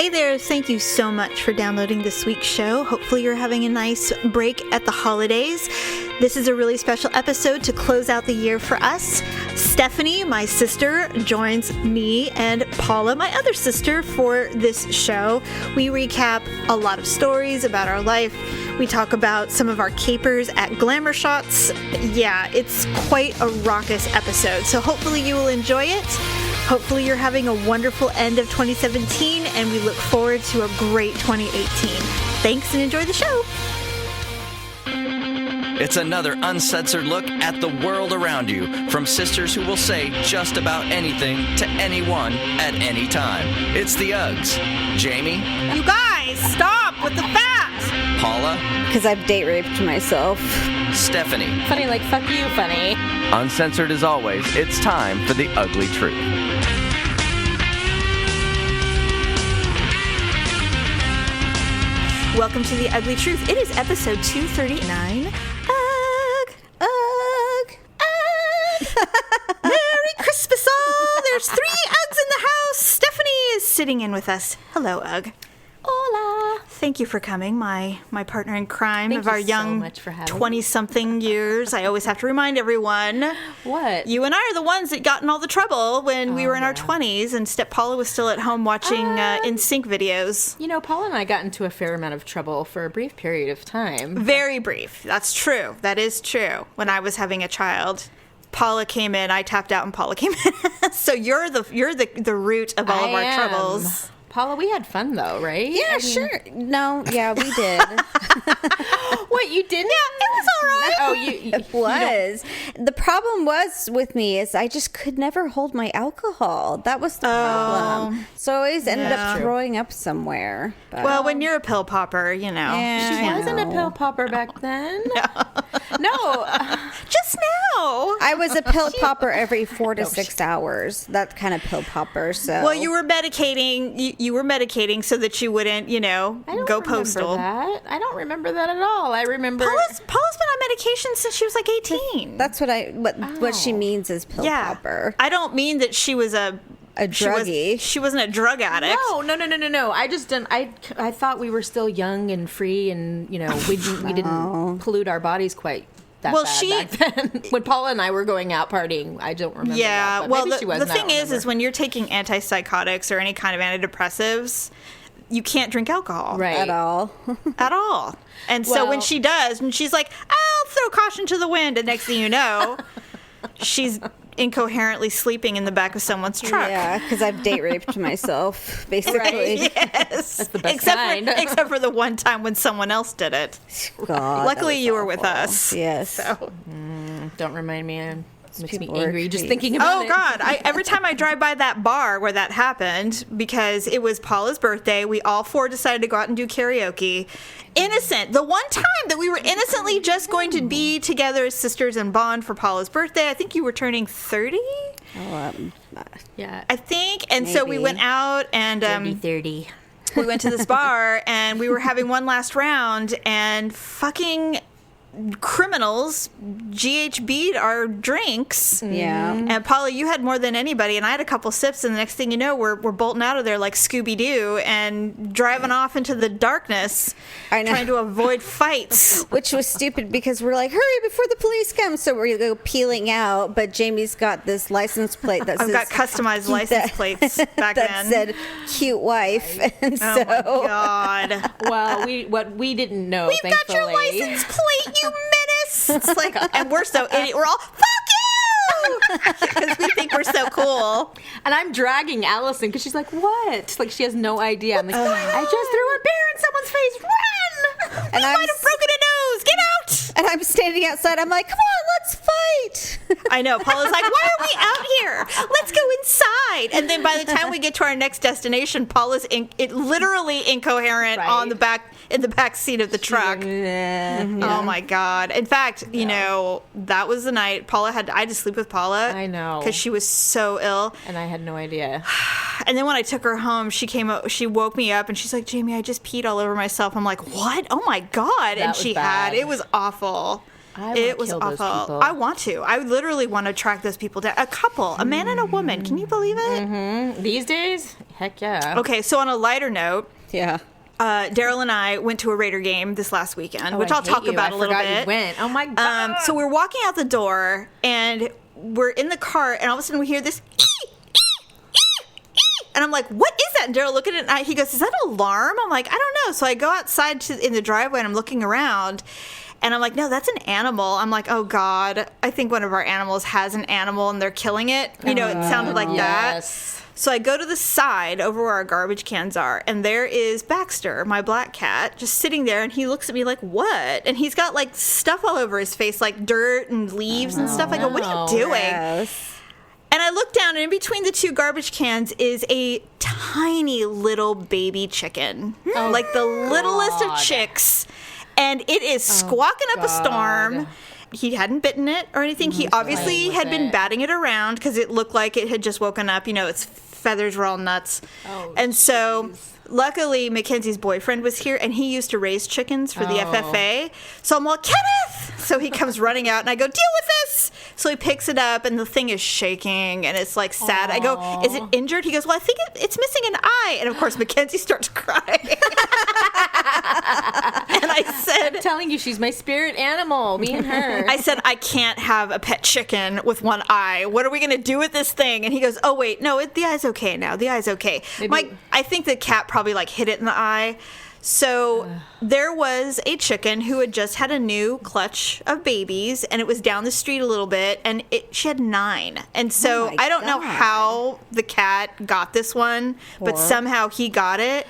Hey there, thank you so much for downloading this week's show. Hopefully you're having a nice break at the holidays. This is a really special episode to close out the year for us. Stephanie, my sister, joins me and Paula, my other sister, for this show. We recap a lot of stories about our life. We talk about some of our capers at Glamour Shots. Yeah, it's quite a raucous episode, so hopefully you will enjoy it. Hopefully you're having a wonderful end of 2017, and we look forward to a great 2018. Thanks, and enjoy the show. It's another uncensored look at the world around you, from sisters who will say just about anything to anyone at any time. It's the Uggs. Jamie? You guys, stop with the facts! Paula? Because I've date raped myself. Stephanie? Funny like fuck you, funny. Uncensored as always, it's time for the Ugly Truth. Welcome to The Ugly Truth. It is episode 239. Merry Christmas all! There's 3 Uggs in the house. Stephanie is sitting in with us. Hello, Ugg. Hola. Thank you for coming, my partner in crime Thank of our you so young much for having me. 20-something years. I always have to remind everyone. What? You and I are the ones that got in all the trouble when we were in our 20s, and Paula was still at home watching NSYNC videos. You know, Paul and I got into a fair amount of trouble for a brief period of time. Very brief. That's true. That is true. When I was having a child, Paula came in, I tapped out, and Paula came in. So you're the root of all of our troubles. Paula, we had fun though, right? Yeah, sure. No, yeah, we did. What, you didn't? Yeah, it was all right. Oh, It was. The problem was with me is I just could never hold my alcohol. That was the problem. So I always ended up throwing up somewhere. But Well, when you're a pill popper, you know. Yeah, She I wasn't a know. pill popper back then. No. Just now. I was a pill popper every 4 to 6 hours. That kind of pill popper. So Well, you were medicating. You were medicating so that you wouldn't, I don't go remember postal. that. I don't remember that at all. I remember. Paula's been on medication since she was like 18. That's what she means is pill popper. I don't mean that she was a druggie. She wasn't a drug addict. No. I just didn't. I thought we were still young and free, and we didn't pollute our bodies quite that bad back then. When Paula and I were going out partying, I don't remember. Yeah, that, well, maybe she the wasn't, thing is when you're taking antipsychotics or any kind of antidepressives, you can't drink alcohol right At all. at all. And so when Well- she does, and she's like, "I'll throw caution to the wind," and next thing you know, she's incoherently sleeping in the back of someo's truck. Yeah, because I've date raped myself, basically. Yes. That's the best except kind. except for the one time when someone else did it. God, Luckily, that was you were with awful. us. Yes. So. Don't remind me. It makes me people are angry just creeps. thinking about Oh it. God! Every time I drive by that bar where that happened, because it was Paula's birthday, we all 4 decided to go out and do karaoke. Innocent. The one time that we were innocently just going to be together as sisters and bond for Paula's birthday. I think you were turning 30. Yeah. I think, and so we Maybe. went out and 30. we went to this bar and we were having one last round, and fucking criminals GHB'd our drinks. Yeah. And Paula, you had more than anybody, and I had a couple sips, and the next thing you know, we're bolting out of there like Scooby-Doo and driving off into the darkness, I know. trying to avoid fights. Which was stupid because we're like, hurry before the police come. So we're going to go peeling out. But Jamie's got this license plate that I've says... got customized license plates back that then. said cute wife. And Oh so... my God. Well, what we didn't know, We've got your thankfully. license plate, you menace! It's like, and we're so idiot. We're all, fuck you! Because we think we're so cool. And I'm dragging Allison because she's like, what? Like, she has no idea. I'm like, I just threw a bear in someone's face. Run! And I might have broken a nose. Get out! And I'm standing outside. I'm like, come on, let's fight. I know. Paula's like, why are we out here? Let's go inside. And then by the time we get to our next destination, Paula's literally incoherent Right. on the back in the back seat of the truck. Oh my God. In fact, you know, that was the night I had to sleep with Paula. I know. Because she was so ill. And I had no idea. And then when I took her home, she woke me up and she's like, Jamie, I just peed all over myself. I'm like, what? Oh my God. And was she bad. it was awful. It was kill those awful. people. I want to. I literally want to track those people down. A couple, a man and a woman. Can you believe it? These days, Heck yeah. Okay, so on a lighter note, Yeah. Daryl and I went to a Raider game this last weekend, which I'll talk about a little bit. You went. Oh my God. So we're walking out the door, and we're in the car, and all of a sudden we hear this, and I'm like, what is that? And Daryl looked at it, and he goes, is that an alarm? I'm like, I don't know. So I go outside in the driveway, and I'm looking around, and I'm like, no, that's an animal. I'm like, oh, God, I think one of our animals has an animal, and they're killing it. You know, it sounded like that. So I go to the side over where our garbage cans are, and there is Baxter, my black cat, just sitting there, and he looks at me like, what? And he's got, like, stuff all over his face, like dirt and leaves and stuff. I go, what are you doing? Gross. And I look down, and in between the two garbage cans is a tiny little baby chicken, like the littlest of chicks, and it is squawking up a storm. He hadn't bitten it or anything. He obviously had been batting it around because it looked like it had just woken up. You know, its feathers were all nuts. And so luckily Mackenzie's boyfriend was here, and he used to raise chickens for the FFA. So I'm like, Kenneth! So he comes running out, and I go, deal with this! So he picks it up, and the thing is shaking, and it's like sad. I go, is it injured? He goes, well, I think it's missing an eye. And of course Mackenzie starts crying. And I said, I'm telling you, she's my spirit animal, me and her. I said, I can't have a pet chicken with one eye. What are we going to do with this thing? And he goes, oh, wait, no, the eye's okay now. The eye's okay. I think the cat probably like hit it in the eye. So there was a chicken who had just had a new clutch of babies, and it was down the street a little bit, and she had 9. And so I don't know how the cat got this one, but somehow he got it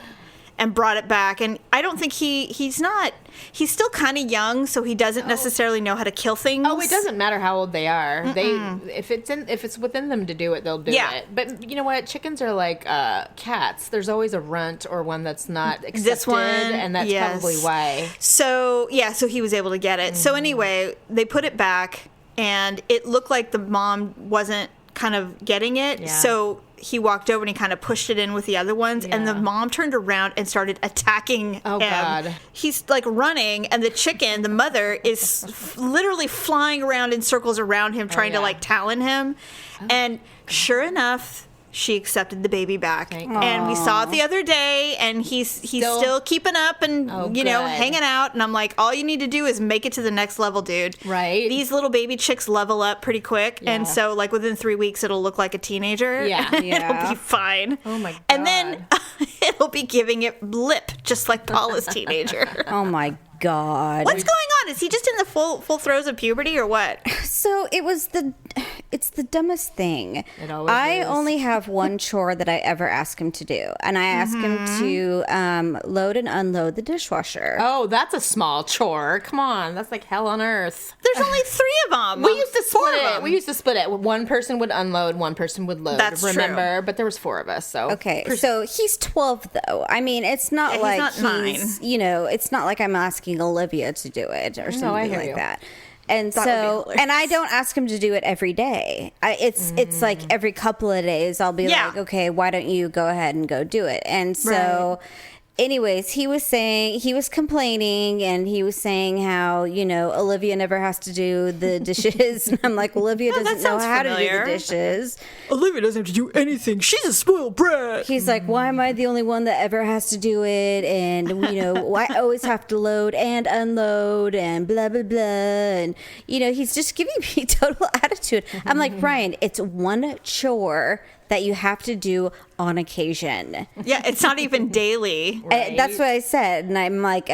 and brought it back. And I don't think he's still kind of young, so he doesn't necessarily know how to kill things. Oh, it doesn't matter how old they are. If it's within them to do it, they'll do it. But you know what? Chickens are like cats. There's always a runt or one that's not accepted, this one, and that's probably why. So so he was able to get it. So anyway, they put it back, and it looked like the mom wasn't kind of getting it. Yeah. So he walked over and he kind of pushed it in with the other ones, and the mom turned around and started attacking him. God. He's like running, and the chicken, the mother, is literally flying around in circles around him, trying to like talon him. And sure enough, she accepted the baby back. And we saw it the other day, and he's still keeping up and hanging out. And I'm like, all you need to do is make it to the next level, dude. Right. These little baby chicks level up pretty quick. Yeah. And so like within 3 weeks, it'll look like a teenager. Yeah. It'll be fine. Oh my God. And then it'll be giving it lip, just like Paula's teenager. Oh my God. What's going on? Is he just in the full throes of puberty or what? So it's the dumbest thing. It always is. Only have one chore that I ever ask him to do, and I ask him to load and unload the dishwasher. Oh, that's a small chore. Come on, that's like hell on earth. There's only 3 of them. We used to split it. One person would unload, one person would load. That's remember? true. But there was 4 of us. So okay, so he's 12 though. I mean, it's not like he's not 9. It's not like I'm asking Olivia to do it or something like that. And that and I don't ask him to do it every day. It's like every couple of days I'll be like, okay, why don't you go ahead and go do it? And so anyways, he was complaining, and he was saying how, Olivia never has to do the dishes. And I'm like, Olivia doesn't know how to do the dishes. Olivia doesn't have to do anything. She's a spoiled brat. He's like, why am I the only one that ever has to do it? And, I always have to load and unload and blah, blah, blah. And, he's just giving me total attitude. I'm like, Brian, it's one chore that you have to do on occasion. Yeah, it's not even daily. Right. That's what I said. And I'm like,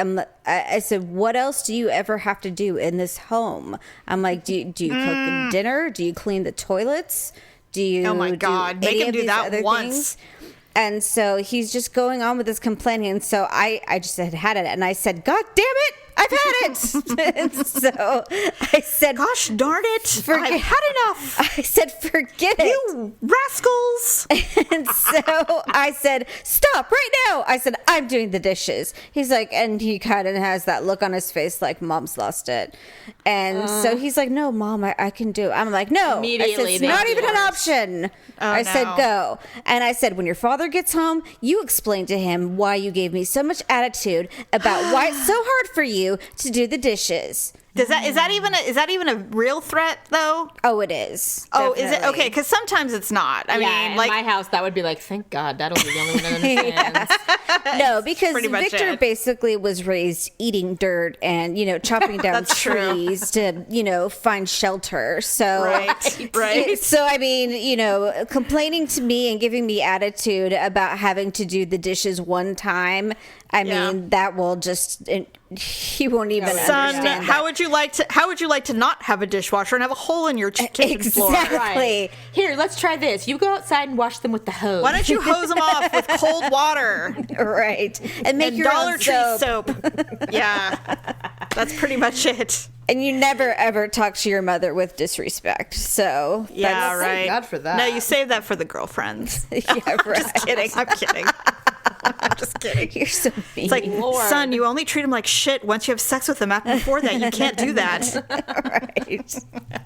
I said, what else do you ever have to do in this home? I'm like, do you cook dinner? Do you clean the toilets? Do you Oh my God, make him do that once. Things? And so he's just going on with this complaining. And so I just had it. And I said, God damn it, I've had it. And so I said, gosh darn it, I've had enough. I said, forget it. You rascals. And so I said, stop right now. I said, I'm doing the dishes. He's like, and he kind of has that look on his face like mom's lost it. And so he's like, no, Mom, I can do it. I'm like, no. Immediately, I said, it's not even an option. I said, go. And I said, when your father gets home, you explain to him why you gave me so much attitude about why it's so hard for you to do the dishes. Is that even a real threat though? Oh, it is. Oh, Definitely. is it? Okay, because sometimes it's not. I mean, in like my house, that would be like, thank God, that'll be the only one that understands. No, because pretty much Victor it. basically was raised eating dirt and, chopping down That's true. trees to, find shelter. So, right. So, I mean, complaining to me and giving me attitude about having to do the dishes one time, I mean, that will just, he won't even Son, understand that. how would you like to not have a dishwasher and have a hole in your kitchen floor? Exactly. Right. Here, let's try this. You go outside and wash them with the hose. Why don't you hose them off with cold water Right. And make and your Dollar own Tree soap. Yeah, that's pretty much it. And you never ever talk to your mother with disrespect. So Yeah, right. Thank God for that. No, you save that for the girlfriends. yeah, right. Just kidding. I'm kidding. I'm just kidding. You're so mean. It's like, Lord. son, you only treat him like shit once you have sex with him. Before that, you can't do that. right.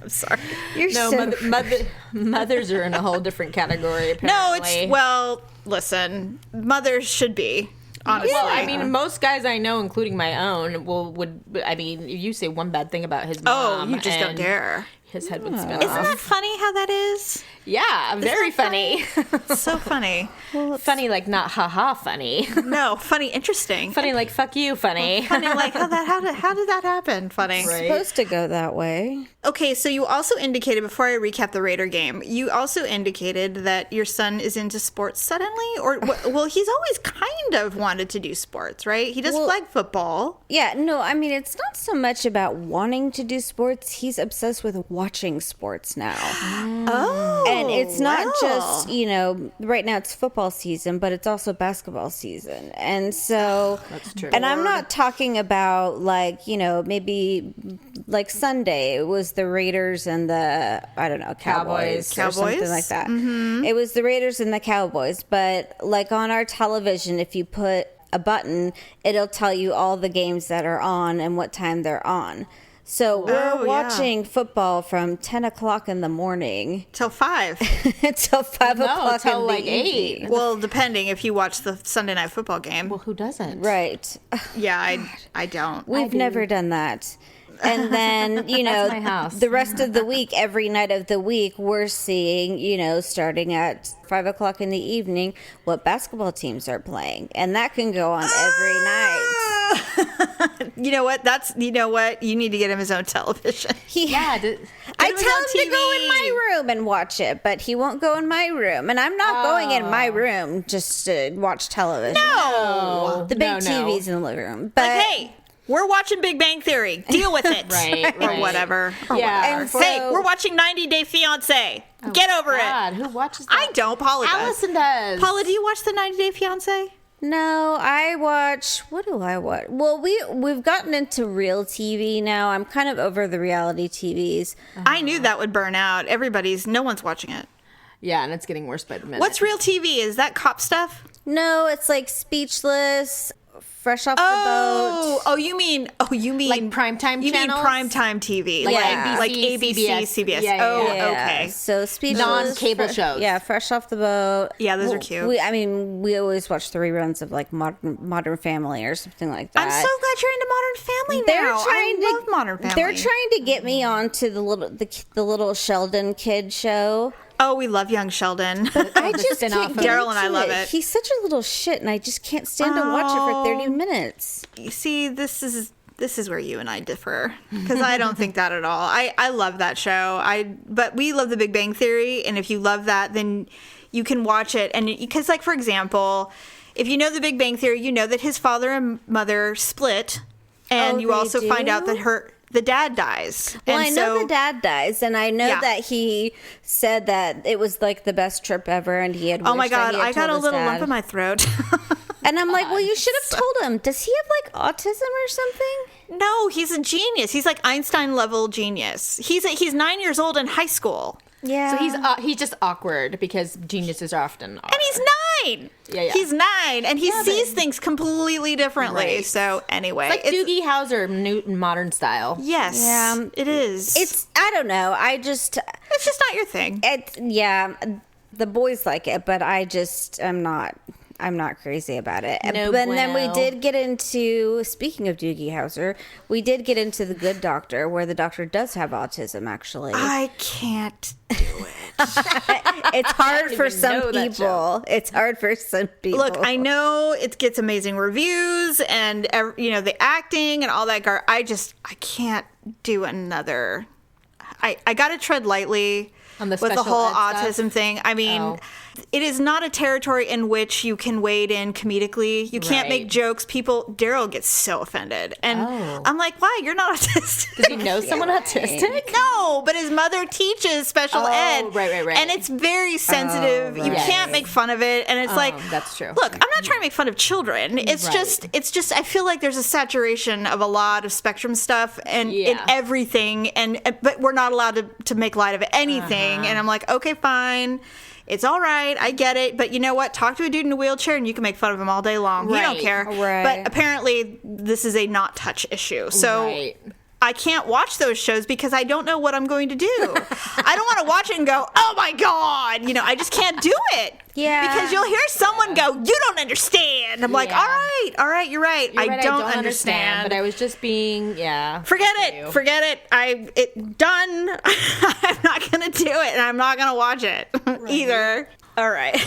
I'm sorry. You're No, so mothers are in a whole different category, apparently. No, listen, mothers should be, honestly. Well, I mean, most guys I know, including my own, if you say one bad thing about his mom, you just don't and dare. his head would spin Isn't off. that funny how that is? Yeah, very funny. So funny. Funny, like not haha funny. No, funny, interesting. Funny, like fuck you, funny. Funny, like how did that happen? Funny. Right. supposed to go that way. Okay, so you also indicated, before I recap the Raider game, you also indicated that your son is into sports suddenly, or well, he's always kind of wanted to do sports, right? He does flag football. Yeah, no, I mean, it's not so much about wanting to do sports. He's obsessed with watching sports now. Oh, And it's not just, right now it's football season, but it's also basketball season. And so, That's true. and I'm not talking about maybe like Sunday, it was the Raiders and the, I don't know, Cowboys or something like that. Mm-hmm. It was the Raiders and the Cowboys. But like on our television, if you put a button, it'll tell you all the games that are on and what time they're on. So we're watching football from 10 o'clock in the morning till 5. until 5 o'clock till in like the 8. evening. Well, depending if you watch the Sunday night football game. Well, who doesn't? Right. Yeah, I don't. We've never done that. And then, That's my house. the rest of the week, every night of the week, we're seeing, starting at 5 o'clock in the evening, what basketball teams are playing. And that can go on every night. You know what? You need to get him his own television. I tell him to go in my room and watch it, but he won't go in my room. And I'm not going in my room just to watch television. No. The big TV's in the living room. But Like, hey, we're watching Big Bang Theory. Deal with it. Right. Or whatever. Yeah. And so- Hey, we're watching 90 Day Fiancé. Get over God, it. who watches that? I don't. Paula does. Allison does. Paula, do you watch the 90 Day Fiancé? No, I watch. What do I watch? Well, we've gotten into real TV now. I'm kind of over the reality TVs. I knew that would burn out. No one's watching it. Yeah, and it's getting worse by the minute. What's real TV? Is that cop stuff? No, it's like Speechless, Fresh Off the Boat. Oh, you mean like primetime You channels? mean primetime TV, Like ABC, CBS. Yeah, Oh, Yeah. okay. So Speechless, Non-cable shows. Yeah, Fresh Off the Boat. Yeah, those are cute. We always watch the reruns of like Modern Family or something like that. I'm so glad you're into Modern Family now. I love Modern Family. They're trying to get me onto the little Sheldon kid show. Oh, we love young Sheldon. I just spin-off can't of- get Daryl and I into love it. He's such a little shit, and I just can't stand to watch it for 30 minutes. You see, this is where you and I differ, because I don't think that at all. I love that show. But we love The Big Bang Theory, and if you love that, then you can watch it. And because, like, for example, if you know The Big Bang Theory, you know that his father and mother split, and you they also find out do? that the dad dies. Well, And I know so- the dad dies, and I know Yeah. that he said that it was like the best trip ever, and he had. Oh my wished that God, he had I got told a his little dad. lump in my throat. And I'm like, well, you should have told him. Does he have like autism or something? No, he's a genius. He's like Einstein level genius. He's 9 years old in high school. Yeah. So he's just awkward because geniuses are often awkward. And he's 9. Yeah. He's 9, and he sees things completely differently. Right. So anyway, Like Doogie Howser, Newton modern style. Yes, Yeah. it is. I don't know. It's just not your thing. The boys like it, but I'm not. not crazy about it. No but bueno. then we did get into, speaking of Doogie Howser, we did get into The Good Doctor, where the doctor does have autism, actually. I can't do it. It's hard for some people. It's hard for some people. Look, I know it gets amazing reviews and, the acting and all that. I can't do another. I got to tread lightly with the whole autism thing. I mean, it is not a territory in which you can wade in comedically. You can't make jokes. Daryl gets so offended. And I'm like, why? You're not autistic. Does he know someone autistic? No, but his mother teaches special ed. Right. And it's very sensitive. You can't make fun of it. And it's that's true. Look, I'm not trying to make fun of children. It's just, I feel like there's a saturation of a lot of spectrum stuff and in everything. But we're not allowed to make light of anything. And I'm like, okay, fine. It's all right. I get it. But you know what? Talk to a dude in a wheelchair and you can make fun of him all day long. He don't care. Right. But apparently this is a not touch issue. So I can't watch those shows because I don't know what I'm going to do. I don't want to watch it and go, oh my God. I just can't do it. Yeah. Because you'll hear someone go, you don't understand. I'm like, all right, you're right. I don't understand. But I was just being, Forget it. Done. I'm not going to do it, and I'm not going to watch it either. All right.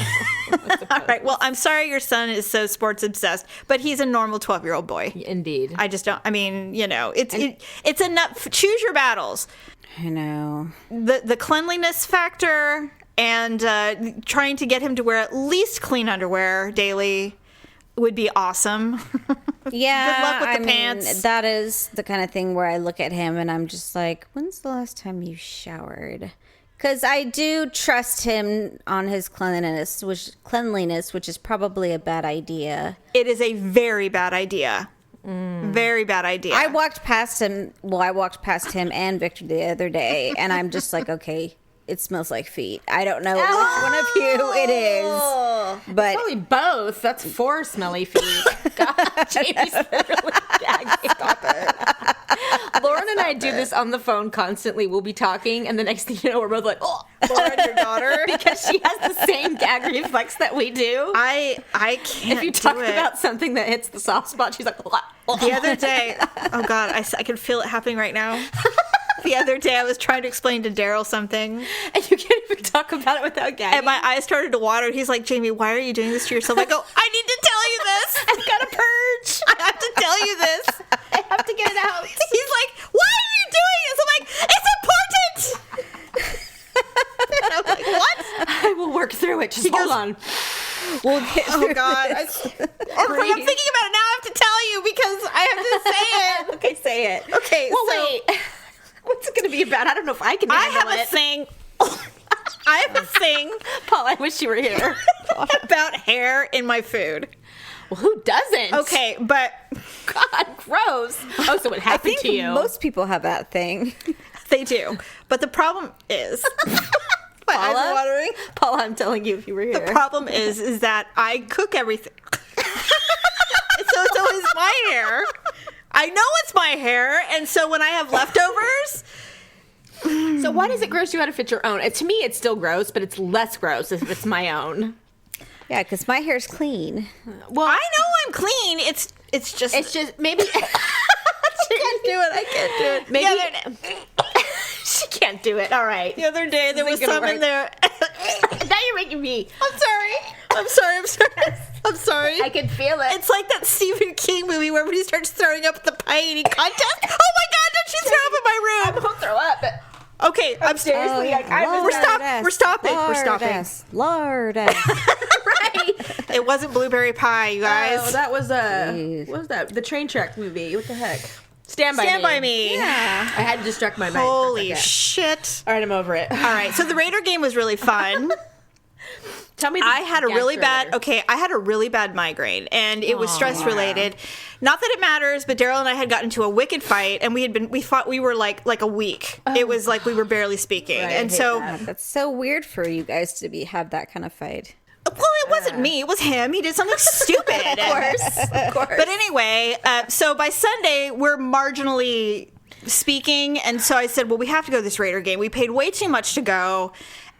All right. Well, I'm sorry your son is so sports obsessed, but he's a normal 12-year-old boy. Indeed. I just don't, it's enough. Choose your battles. I know. The cleanliness factor and trying to get him to wear at least clean underwear daily would be awesome. Yeah. Good luck with the pants. That is the kind of thing where I look at him and I'm just like, when's the last time you showered? Because I do trust him on his cleanliness, which is probably a bad idea. It is a very bad idea. Very bad idea. I walked past him and Victor the other day, and I'm just like, okay, it smells like feet. I don't know which one of you it is, but probably both. That's 4 smelly feet. God, Jamie's literally gagging. Stop it. Lauren and I do this on the phone constantly. We'll be talking, and the next thing you know, we're both like, "Oh, Lauren, your daughter," because she has the same gag reflex that we do. I can't. If you talk about something that hits the soft spot, she's like, The other day, oh God, I can feel it happening right now. The other day, I was trying to explain to Daryl something. And you can't even talk about it without gagging. And my eyes started to water. He's like, Jamie, why are you doing this to yourself? I go, I need to tell you this. I've got a purge. I have to tell you this. I have to get it out. He's like, why are you doing this? I'm like, it's important. And I'm like, what? I will work through it. Just hold on. we'll get through God. I'm thinking about it now. I have to tell you because I have to say it. Okay, say it. Okay, well, so wait. What's it going to be about? I don't know if I can handle I have a thing. I have a thing. Paul, I wish you were here. About hair in my food. Well, who doesn't? Okay, but God, gross. Oh, so it happened to you. Most people have that thing. They do. But the problem is my eyes are watering. Paula, I'm telling you if you were here. The problem is that I cook everything. So it's always my hair. I know it's my hair, and so when I have leftovers. So why does it gross you out if it's your own? To me, it's still gross, but it's less gross if it's my own. Yeah, because my hair's clean. Well, I know I'm clean. It's just maybe. I can't do it. Maybe she can't do it. All right. The other day there was some in there. Now you're making me. I'm sorry. I can feel it. It's like that Stephen King movie where everybody starts throwing up at the pie eating contest. Oh my God! Don't you throw up in my room? I won't throw up. But okay, I'm seriously. We're stopping. Lord. Right. It wasn't blueberry pie, you guys. Oh, that was what was that? The train track movie. What the heck? Stand by me. Yeah. I had to distract my mind. Holy shit. All right, I'm over it. All right, so the Raider game was really fun. Tell me. I had a really bad migraine, and it was stress related. Not that it matters, but Daryl and I had gotten into a wicked fight, and we thought we were like a week. It was like we were barely speaking, right, and so that's so weird for you guys to have that kind of fight. Well, it wasn't me. It was him. He did something stupid. Of course. But anyway, so by Sunday, we're marginally speaking, and so I said, well, we have to go to this Raider game. We paid way too much to go.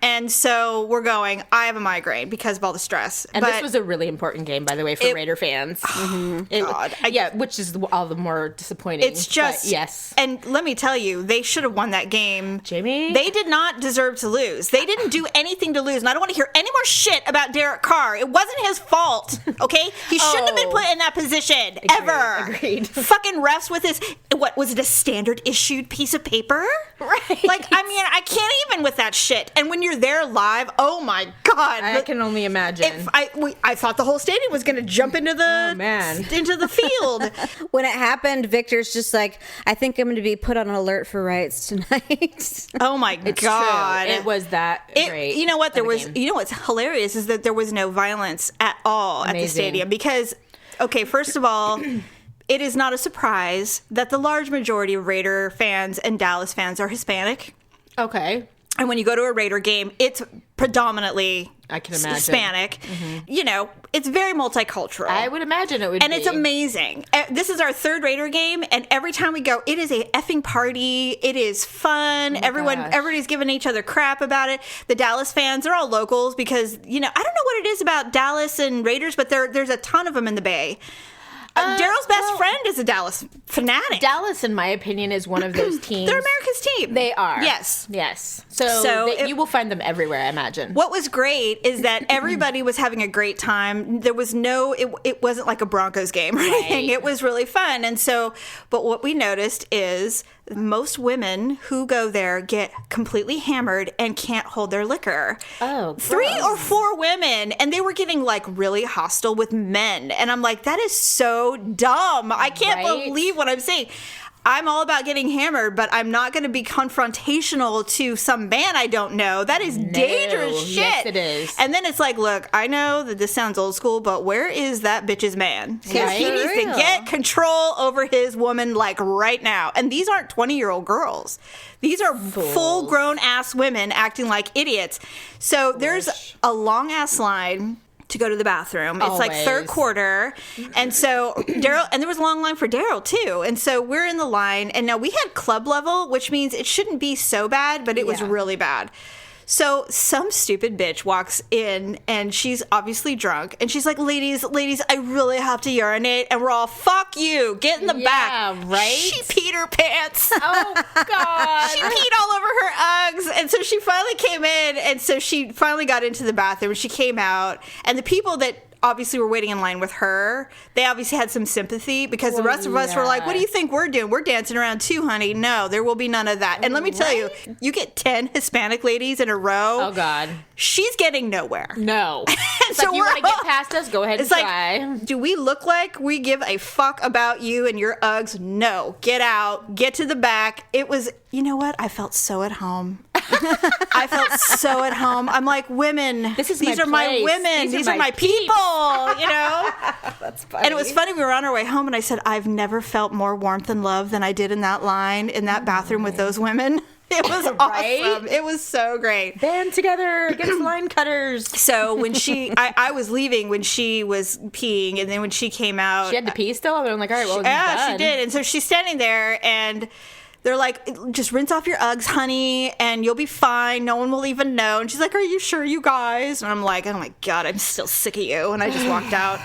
And so we're going, I have a migraine because of all the stress. And this was a really important game, by the way, for Raider fans. Oh, God. Which is all the more disappointing. It's just, yes. And let me tell you, they should have won that game. Jamie? They did not deserve to lose. They didn't do anything to lose. And I don't want to hear any more shit about Derek Carr. It wasn't his fault, okay? He shouldn't have been put in that position, ever. Agreed. Fucking refs with his, what, was it a standard issued piece of paper? Right. Like, I mean, I can't even with that shit. And when you're there live, oh my God. I can only imagine. I thought the whole stadium was going to jump into the field. When it happened, Victor's just like, I think I'm going to be put on alert for riots tonight. Oh my God. True. It was that great. You know what? What's hilarious is that there was no violence at all at the stadium because, okay, first of all, it is not a surprise that the large majority of Raider fans and Dallas fans are Hispanic. Okay. And when you go to a Raider game, it's predominantly I can imagine. Hispanic. Mm-hmm. It's very multicultural. I would imagine it would be. And it's amazing. This is our third Raider game, and every time we go, it is a effing party. It is fun. Everybody's giving each other crap about it. The Dallas fans, they're all locals because, I don't know what it is about Dallas and Raiders, but there's a ton of them in the Bay. Daryl's best friend is a Dallas fanatic. Dallas, in my opinion, is one of those teams. They're America's team. They are. Yes. So you will find them everywhere, I imagine. What was great is that everybody was having a great time. There was it wasn't like a Broncos game or anything. It was really fun. And so, but what we noticed is most women who go there get completely hammered and can't hold their liquor. Oh, gross. 3 or 4 women, and they were getting like really hostile with men. And I'm like, that is so dumb. I can't believe what I'm saying. I'm all about getting hammered, but I'm not going to be confrontational to some man I don't know. That is dangerous shit. Yes, it is. And then it's like, look, I know that this sounds old school, but where is that bitch's man? Because he needs to get control over his woman like right now. And these aren't 20-year-old girls. These are full-grown ass women acting like idiots. So there's a long-ass line to go to the bathroom. It's like third quarter. And so Daryl, and there was a long line for Daryl too. And so we're in the line, and now we had club level, which means it shouldn't be so bad, but it was really bad. So some stupid bitch walks in, and she's obviously drunk, and she's like, ladies, I really have to urinate. And we're all, fuck you, get in the back. Yeah, right? She peed her pants. Oh, God. She peed all over her Uggs. And so she finally came in, and so she finally got into the bathroom. She came out, and the people that obviously were waiting in line with her, they obviously had some sympathy because the rest of us were like, what do you think we're doing? We're dancing around too, honey. No, there will be none of that. And let me tell you, you get 10 Hispanic ladies in a row. Oh, God. She's getting nowhere. No. It's so you want to get past us? Go ahead and try. Like, do we look like we give a fuck about you and your Uggs? No. Get out. Get to the back. It was, you know what? I felt so at home. I felt so at home. I'm like, women. These are my women. These are my people, That's funny. And it was funny. We were on our way home, and I said, I've never felt more warmth and love than I did in that line, in that bathroom with those women. It was awesome. It was so great. Band together against line cutters. So when I was leaving when she was peeing, and then when she came out. She had to pee still? I'm like, all right, well, she did. And so she's standing there, and they're like, just rinse off your Uggs, honey, and you'll be fine. No one will even know. And she's like, are you sure, you guys? And I'm like, oh my God, I'm still sick of you. And I just walked out.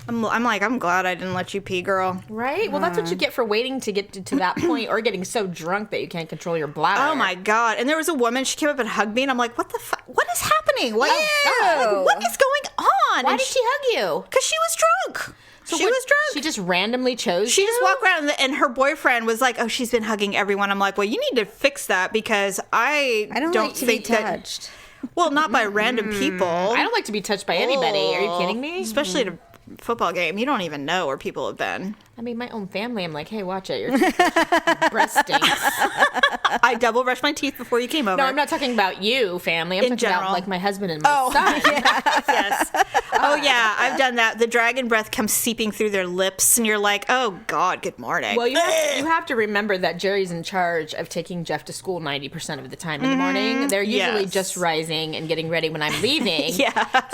I'm like, I'm glad I didn't let you pee, girl. Right? Well, that's what you get for waiting to get to that point, or getting so drunk that you can't control your bladder. Oh my God. And there was a woman, she came up and hugged me, and I'm like, what the fuck? What is happening? What is going on? Why did she hug you? Because she was drunk. So she was drunk. She just randomly chose She just walked around, and her boyfriend was like, oh, she's been hugging everyone. I'm like, well, you need to fix that, because I don't like to think be touched. Well, not by random people. I don't like to be touched by anybody. Are you kidding me? Especially at a football game. You don't even know where people have been. I mean, my own family, I'm like, hey, watch it. Your breast stinks. I double brushed my teeth before you came over. No, I'm not talking about you, family. I'm talking about like my husband and my son. Yes. Oh, yeah, I've done that. The dragon breath comes seeping through their lips, and you're like, oh, God, good morning. Well, you have to remember that Jerry's in charge of taking Jeff to school 90% of the time in the morning. They're usually just rising and getting ready when I'm leaving.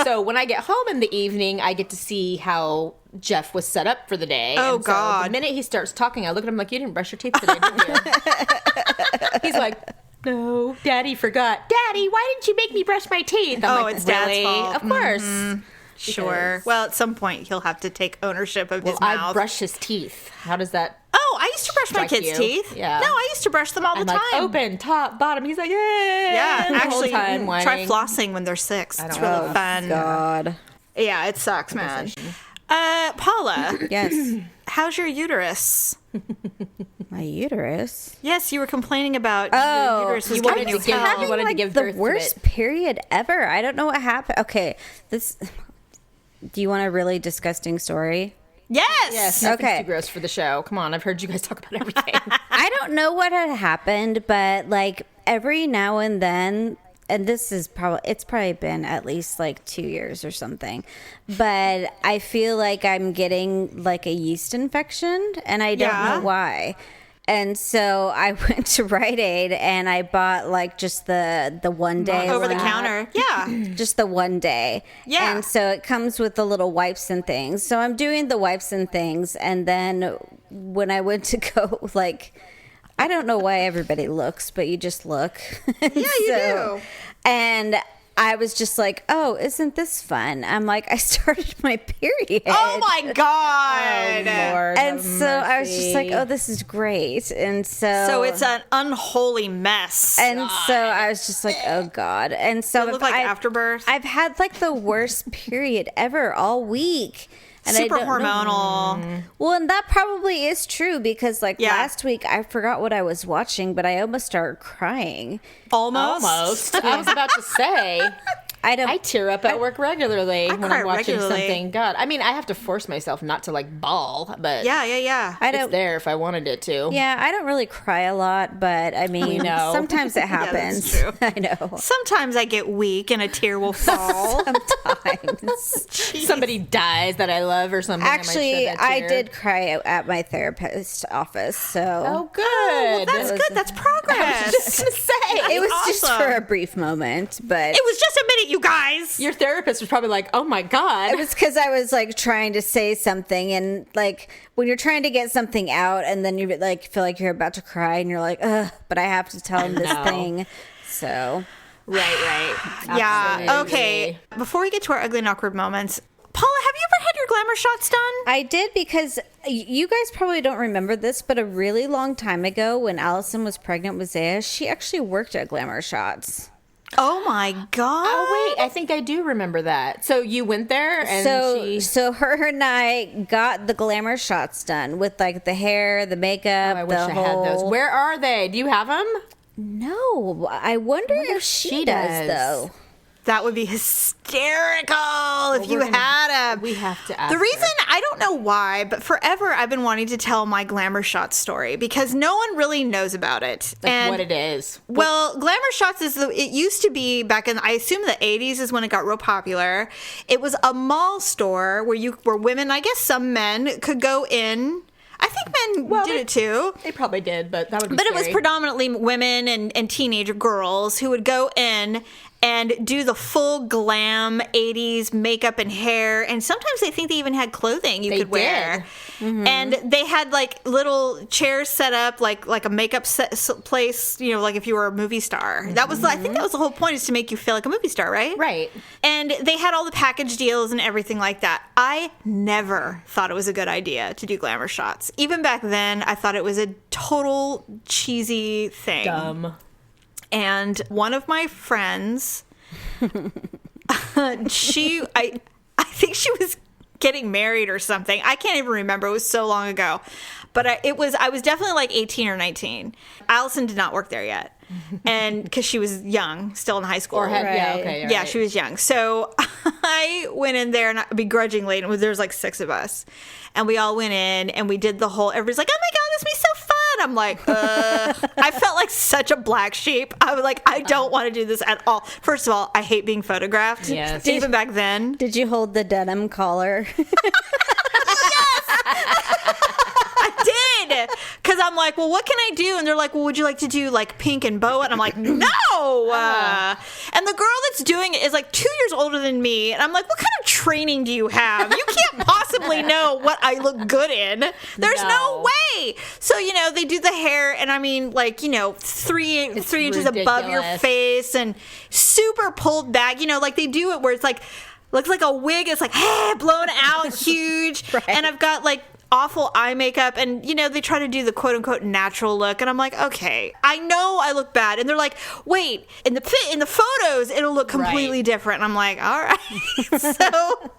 So when I get home in the evening, I get to see how Jeff was set up for the day. Oh, and so God. the minute he starts talking, I look at him like, you didn't brush your teeth today, did you? He's like, no, Daddy forgot. Daddy, why didn't you make me brush my teeth? I'm like, it's Dad's fault. Of course. Sure. Well, at some point, he'll have to take ownership of his mouth. I brush his teeth. How does that... Oh, I used to brush my kids' teeth. Yeah. No, I used to brush them all the time. Like, open, top, bottom. He's like, yeah. Actually, try flossing when they're 6. It's really fun. God. Yeah, it sucks, man. Paula. Yes. How's your uterus? My uterus? Yes, you were complaining about your uterus was giving you hell. You wanted to give birth the worst period ever. I don't know what happened. Okay, do you want a really disgusting story? Yes. Okay. Too gross for the show. Come on, I've heard you guys talk about everything. I don't know what had happened, but like every now and then, and it's probably been at least like 2 years or something, but I feel like I'm getting like a yeast infection, and I don't know why. And so I went to Rite Aid and I bought like just the one day over the counter. Yeah. Just the one day. Yeah. And so it comes with the little wipes and things. So I'm doing the wipes and things. And then when I went to go, like, I don't know why everybody looks, but you just look. Yeah, you do. And I was just like, oh, isn't this fun? I'm like, I started my period. Oh my God. Oh, Lord, and so I was just like, oh, this is great. And so it's an unholy mess. And so I was just like, oh God. And so it looked like afterbirth. I've had like the worst period ever all week. And super hormonal. Well, and that probably is true because like last week I forgot what I was watching, but I almost started crying. Almost. I was about to say. I tear up at work regularly when I'm watching something. God, I mean, I have to force myself not to like bawl, but it's there if I wanted it to. Yeah, I don't really cry a lot, but I mean, sometimes it happens. Yeah, that's true. I know. Sometimes I get weak and a tear will fall. Sometimes somebody dies that I love or something. Actually, I did cry at my therapist's office. So good. Well, that's good. That's progress. I was just gonna say it was just for a brief moment, but it was just a minute. You guys, your therapist was probably like, oh my God. It was because I was like trying to say something, and like when you're trying to get something out and then you like feel like you're about to cry and you're like, ugh, but I have to tell him this thing. So right. Yeah. Okay. Before we get to our ugly and awkward moments, Paula, have you ever had your Glamour Shots done? I did, because you guys probably don't remember this, but a really long time ago when Allison was pregnant with Zaya, she actually worked at Glamour Shots. Oh my God. Oh wait, I think I do remember that. So you went there and so her and I got the Glamour Shots done with like the hair, the makeup, I wish I had those. Where are they? Do you have them? No. I wonder if she does though. That would be hysterical if you had them. We have to ask The reason, her. I don't know why, but forever I've been wanting to tell my Glamour Shots story because no one really knows about it. Like what it is. Well, Glamour Shots it used to be back in, I assume the 80s is when it got real popular. It was a mall store where women, I guess some men, could go in. I think men did it too. They probably did, but that would be But scary. it was predominantly women and teenager girls who would go in and do the full glam 80s makeup and hair. And sometimes I think they even had clothing you could wear. Mm-hmm. And they had like little chairs set up like a makeup place, you know, like if you were a movie star. Mm-hmm. That was, I think that was the whole point, is to make you feel like a movie star, right? Right. And they had all the package deals and everything like that. I never thought it was a good idea to do Glamour Shots. Even back then, I thought it was a total cheesy thing. Dumb. And one of my friends, I think she was getting married or something. I can't even remember. It was so long ago. But I was definitely like 18 or 19. Allison did not work there yet. And because she was young, still in high school. Yeah, she was young. So I went in there and begrudgingly, and there was like 6 of us. And we all went in and we did the whole, everybody's like, oh my God, this will be so fun. I'm like, I felt like such a black sheep. I was like, I don't want to do this at all. First of all, I hate being photographed. Yes. Even back then. Did you hold the denim collar? I did, because I'm like, well, what can I do? And they're like, well, would you like to do like pink and boa? And I'm like, no. And the girl that's doing it is like 2 years older than me, and I'm like, what kind of training do you have? You can't possibly possibly know what I look good in. There's no way. So, they do the hair, and I mean, like, 3 inches above your face and super pulled back. Like they do it where it's like, looks like a wig. It's like, blown out, huge. Right. And I've got like awful eye makeup, and they try to do the quote unquote natural look, and I'm like, okay, I know I look bad, and they're like, wait, in the photos it'll look completely different, and I'm like, all right. So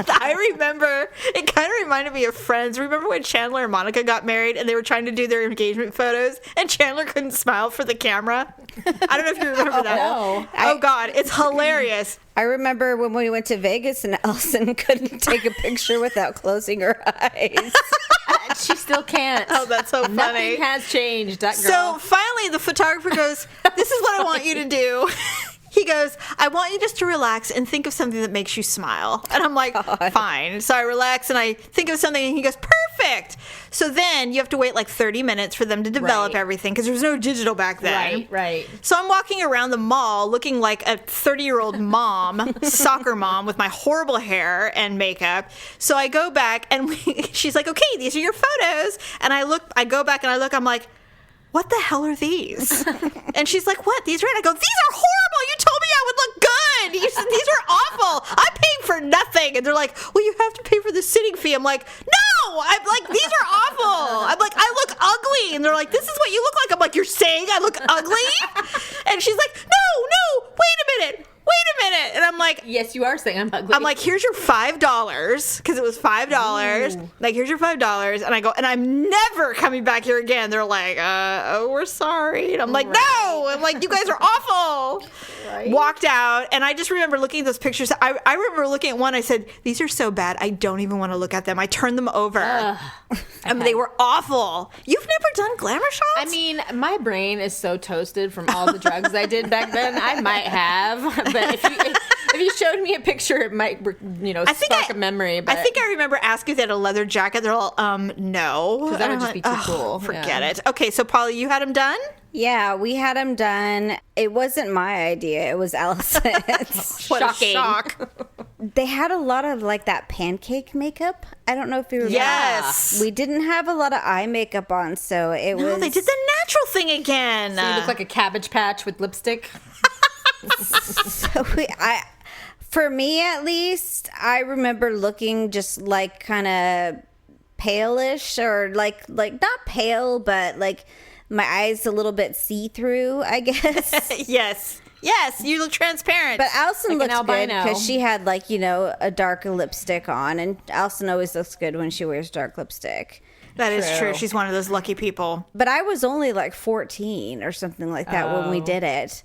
I remember it kind of reminded me of Friends. Remember when Chandler and Monica got married and they were trying to do their engagement photos and Chandler couldn't smile for the camera? I don't know if you remember that. No. Oh God, it's hilarious. I remember when we went to Vegas and Allison couldn't take a picture without closing her eyes. She still can't. Oh, that's so funny. Nothing has changed, that girl. So finally the photographer goes, this is what I want you to do. He goes, I want you just to relax and think of something that makes you smile. And I'm like, fine. So I relax and I think of something, and he goes, perfect. So then you have to wait like 30 minutes for them to develop everything, because there's no digital back then. Right. So I'm walking around the mall looking like a 30-year-old mom, soccer mom, with my horrible hair and makeup. So I go back, and she's like, okay, these are your photos. And I go back and I look, I'm like, what the hell are these? And she's like, what? These are it? I go, these are horrible. You told me I would look good. These are awful. I'm paying for nothing. And they're like, well, you have to pay for the sitting fee. I'm like, no. I'm like, these are awful. I'm like, I look ugly. And they're like, this is what you look like. I'm like, you're saying I look ugly? And she's like, no, wait a minute. And I'm like, yes, you are saying I'm ugly. I'm like, here's your $5, because it was $5. Ooh. Like, here's your $5. And I go, and I'm never coming back here again. They're like, we're sorry. And I'm like, no. I'm like, you guys are awful. Right. Walked out. And I just remember looking at those pictures. I remember looking at one. I said, these are so bad. I don't even want to look at them. I turned them over. I mean, they were awful. You've never done Glamour Shots? I mean, my brain is so toasted from all the drugs I did back then. I might have. But if you showed me a picture, it might, spark a memory. But I think I remember asking if they had a leather jacket. They're all, no. Because that would just be too cool. Forget it. Okay, so Polly, you had them done? Yeah, we had them done. It wasn't my idea. It was Allison's. What a shock. They had a lot of like that pancake makeup. I don't know if you remember. Yes. We didn't have a lot of eye makeup on, so it was. No, they did the natural thing again. So you look like a Cabbage Patch with lipstick. So for me at least, I remember looking just like kind of palish, or like not pale, but like my eyes a little bit see-through, I guess. Yes, you look transparent. But Allison like looks good because she had like, a dark lipstick on, and Allison always looks good when she wears dark lipstick. That is true. She's one of those lucky people. But I was only like 14 or something like that when we did it.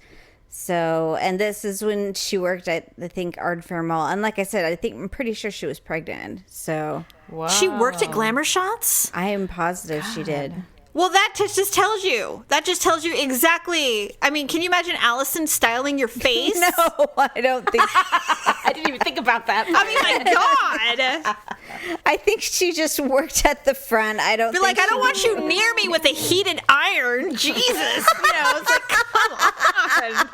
So, and this is when she worked at, I think, Ard Fair Mall. And like I said, I'm pretty sure she was pregnant. So, wow. She worked at Glamour Shots? I am positive she did. Well, that just tells you. That just tells you exactly. I mean, can you imagine Allison styling your face? No, I don't think. I didn't even think about that. I mean, my God. I think she just worked at the front. I don't. Be like, I don't want you near me with a heated iron. Jesus, it's like, come on.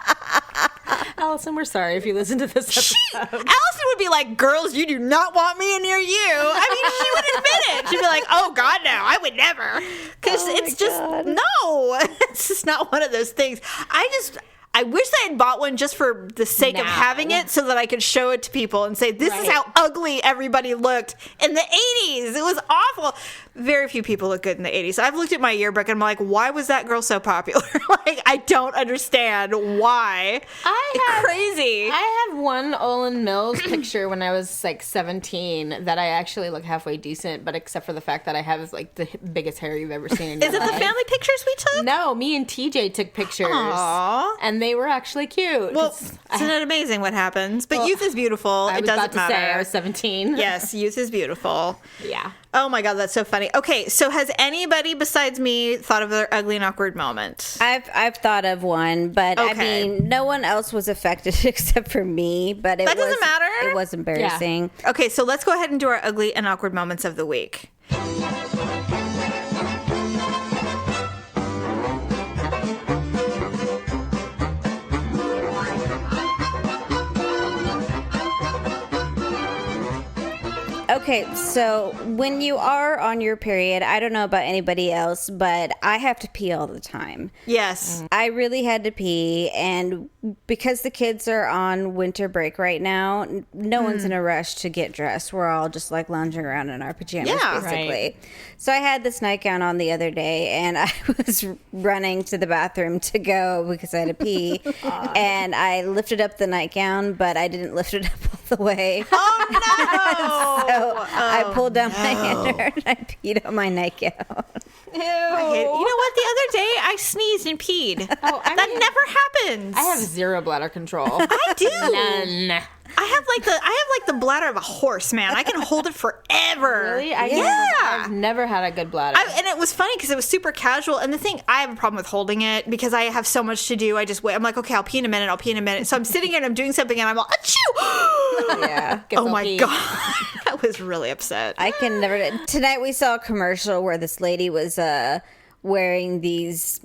Allison, we're sorry if you listen to this episode. Allison would be like, girls, you do not want me near you. I mean, she would admit it. She'd be like, oh, God, no, I would never. Because it's just, no, it's just not one of those things. I wish I had bought one just for the sake of having it, so that I could show it to people and say, this is how ugly everybody looked in the 80s. It was awful. Very few people look good in the 80s. I've looked at my yearbook and I'm like, why was that girl so popular? Like, I don't understand why. Crazy. I have one Olin Mills picture when I was like 17 that I actually look halfway decent, but except for the fact that I have like the biggest hair you've ever seen in your life. Is it the family pictures we took? No, me and TJ took pictures. Aww. And they were actually cute. Well, isn't it amazing what happens? But youth is beautiful. It doesn't matter. I was 17. Yes, youth is beautiful. Yeah. Oh my God, that's so funny. Okay, so has anybody besides me thought of their ugly and awkward moment? I've thought of one, but I mean, no one else was affected except for me. But that doesn't matter. It was embarrassing. Yeah. Okay, so let's go ahead and do our ugly and awkward moments of the week. Okay, so when you are on your period, I don't know about anybody else, but I have to pee all the time. Yes. I really had to pee, and because the kids are on winter break right now, no one's in a rush to get dressed. We're all just like lounging around in our pajamas, basically. Right. So I had this nightgown on the other day, and I was running to the bathroom to go because I had to pee, and I lifted up the nightgown, but I didn't lift it up all the way. Oh, no! So I pulled down my hair and I peed on my nightgown. Ew. You know what? The other day I sneezed and peed. That never happens. I have zero bladder control. I do. None. I have like the bladder of a horse, man. I can hold it forever. Really? I've never had a good bladder. And it was funny because it was super casual. And the thing, I have a problem with holding it because I have so much to do. I just wait. I'm like, okay, I'll pee in a minute. So I'm sitting here and I'm doing something and I'm all, achoo! Yeah. Oh my God. I was really upset. I can never. Tonight we saw a commercial where this lady was wearing these,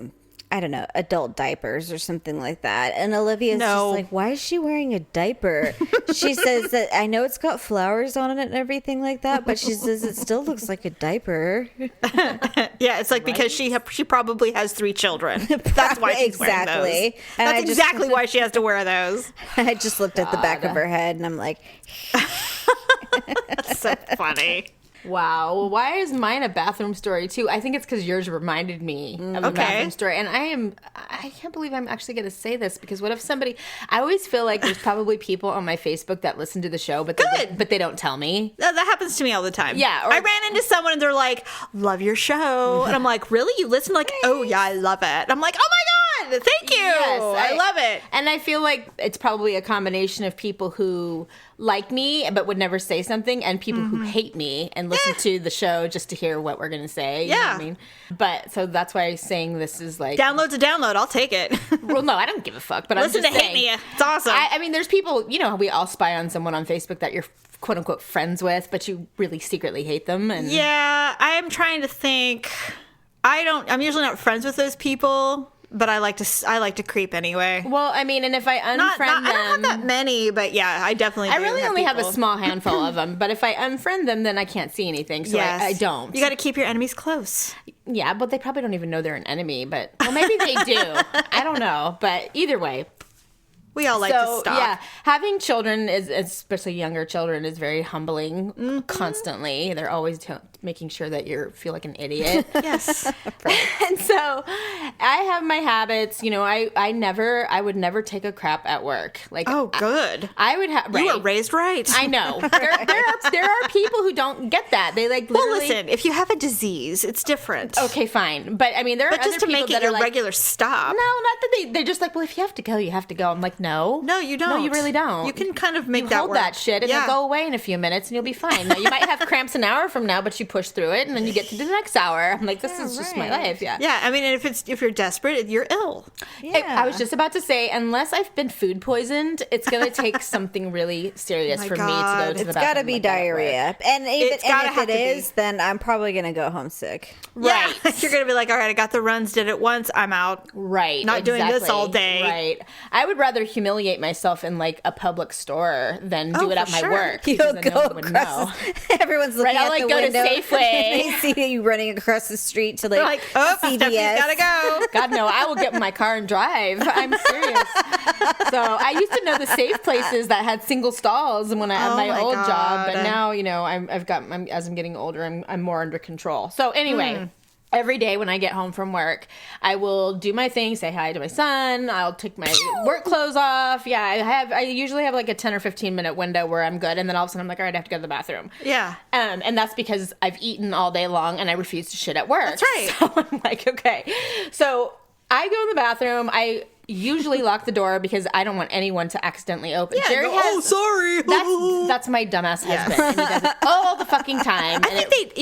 I don't know, adult diapers or something like that. And Olivia's just like, why is she wearing a diaper? She says that, I know it's got flowers on it and everything like that, but she says it still looks like a diaper. Yeah, it's like because she probably has 3 children. That's why she's wearing those. And that's exactly why she has to wear those. I just looked at the back of her head and I'm like... That's so funny. Wow. Well, why is mine a bathroom story too? I think it's because yours reminded me of a bathroom story. And I can't believe I'm actually going to say this because what if I always feel like there's probably people on my Facebook that listen to the show, but they don't tell me. That happens to me all the time. Yeah. I ran into someone and they're like, love your show. And I'm like, really? You listen? Like, oh yeah, I love it. And I'm like, oh my God, thank you. Yes, I love it. And I feel like it's probably a combination of people who like me but would never say something and people who hate me and listen to the show just to hear what we're going to say. You know what I mean? But so that's why I'm saying this is like... Download's a download. I'll take it. Well, no, I don't give a fuck. But listen I'm just to saying, hate me. It's awesome. I mean, there's people, we all spy on someone on Facebook that you're quote unquote friends with, but you really secretly hate them. And yeah, I'm trying to think. I'm usually not friends with those people. But I like to creep anyway. Well, I mean, and if I unfriend them... I don't have that many, but yeah, I definitely do. I really only have a small handful of them. But if I unfriend them, then I can't see anything. So I don't. You got to keep your enemies close. Yeah, but they probably don't even know they're an enemy. But well, maybe they do. I don't know. But either way... We all like to stalk. Yeah, having children, especially younger children, is very humbling constantly. They're always making sure that you feel like an idiot. Yes. And so I have my habits. I would never take a crap at work. Like, oh, good. I would have. Right. You were raised right. I know. There are people who don't get that. They like literally. Well, listen. If you have a disease, it's different. Okay, fine. But I mean, there are just other to make it your regular stop. No, not that they're just like, well, if you have to go, you have to go. I'm like, no, you don't. No, you really don't. You can kind of make you that hold work. That shit, and it'll go away in a few minutes, and you'll be fine. Now, you might have cramps an hour from now, but you push through it, and then you get to the next hour. I'm like, this is just my life. Yeah. Yeah. I mean, if you're desperate, you're ill. Yeah. I was just about to say, unless I've been food poisoned, it's gonna take something really serious for me to go to the bathroom. It's got to be diarrhea, and if it is, then I'm probably gonna go homesick. Right. Yeah. You're gonna be like, all right, I got the runs, did it once, I'm out. Right. Not doing this all day. Right. I would rather humiliate myself in like a public store than do it at my work. You'll go across. Everyone's looking out the window. Go to Safeway. They see you running across the street to like oh, CVS. Stephanie's gotta go. God no, I will get in my car and drive. I'm serious. So I used to know the safe places that had single stalls when I had my old job, but now as I'm getting older, I'm more under control. So anyway. Every day when I get home from work, I will do my thing, say hi to my son. I'll take my work clothes off. Yeah, I usually have like a 10 or 15 minute window where I'm good. And then all of a sudden I'm like, all right, I have to go to the bathroom. Yeah. And that's because I've eaten all day long and I refuse to shit at work. That's right. So I'm like, okay. So I go in the bathroom. I usually lock the door because I don't want anyone to accidentally open. Yeah, Jerry has, sorry. That's my dumbass husband. And he does it all the fucking time. I think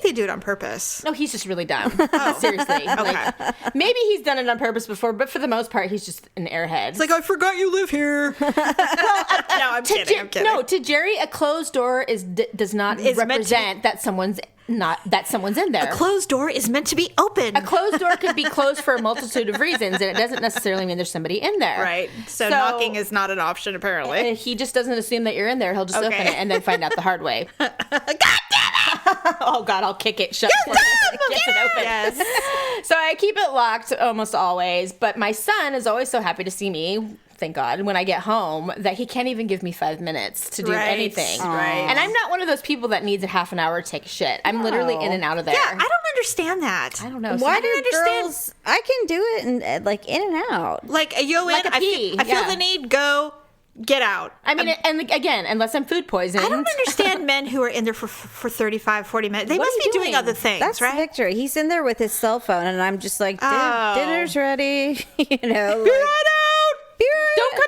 they do it on purpose. No, he's just really dumb. Seriously. Okay. Like, maybe he's done it on purpose before, but for the most part, he's just an airhead. It's like, I forgot you live here. No, I'm kidding. No, to Jerry, a closed door does not represent that someone's that someone's in there. A closed door is meant to be open. A closed door could be closed for a multitude of reasons, and it doesn't necessarily mean there's somebody in there. Right. So knocking is not an option, apparently. He just doesn't assume that you're in there. He'll just open it and then find out the hard way. God damn it! Oh, God, I'll kick it shut. You're dumb! Gets it open. Yes. So I keep it locked almost always, but my son is always so happy to see me, thank God, when I get home, that he can't even give me 5 minutes to do anything. Right. And I'm not one of those people that needs a half an hour to take a shit. I'm literally in and out of there. Yeah, I don't understand that. I don't know. Why do girls? I can do it and like in and out. Like you go Like in, a pee, I feel the need, go, get out. I mean, and again, unless I'm food poisoned. I don't understand men who are in there for 35, 40 minutes. They What must are be you doing doing? other things, That's right? Victor. He's in there with his cell phone, and I'm just like, Oh. dinner's ready. Be right out! Don't come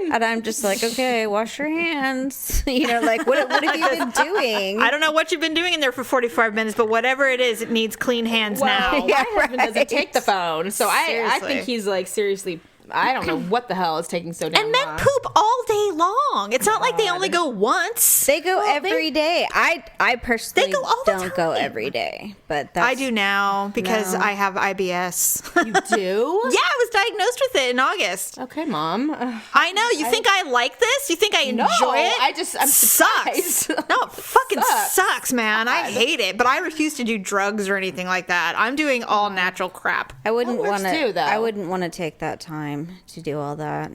in. And I'm just like, okay, wash your hands. Like, what have you been doing? I don't know what you've been doing in there for 45 minutes, but whatever it is, it needs clean hands now. My husband doesn't take the phone, so I Seriously. think he's like seriously. I don't know what the hell is taking so damn And men long. poop all day long. It's not like they only go once. They go every day. I personally They go all the don't go time. every day, but that's, I do now because I have IBS. You do? Yeah, I was diagnosed with it in August. Okay, Mom. I know. You think I like this? You think I enjoy it? I'm sucks. surprised. No, it fucking Sucks. sucks, man. I hate it. But I refuse to do drugs or anything like that. I'm doing all natural crap. I wouldn't That works want too, to. though. I wouldn't want to take that time to do all that.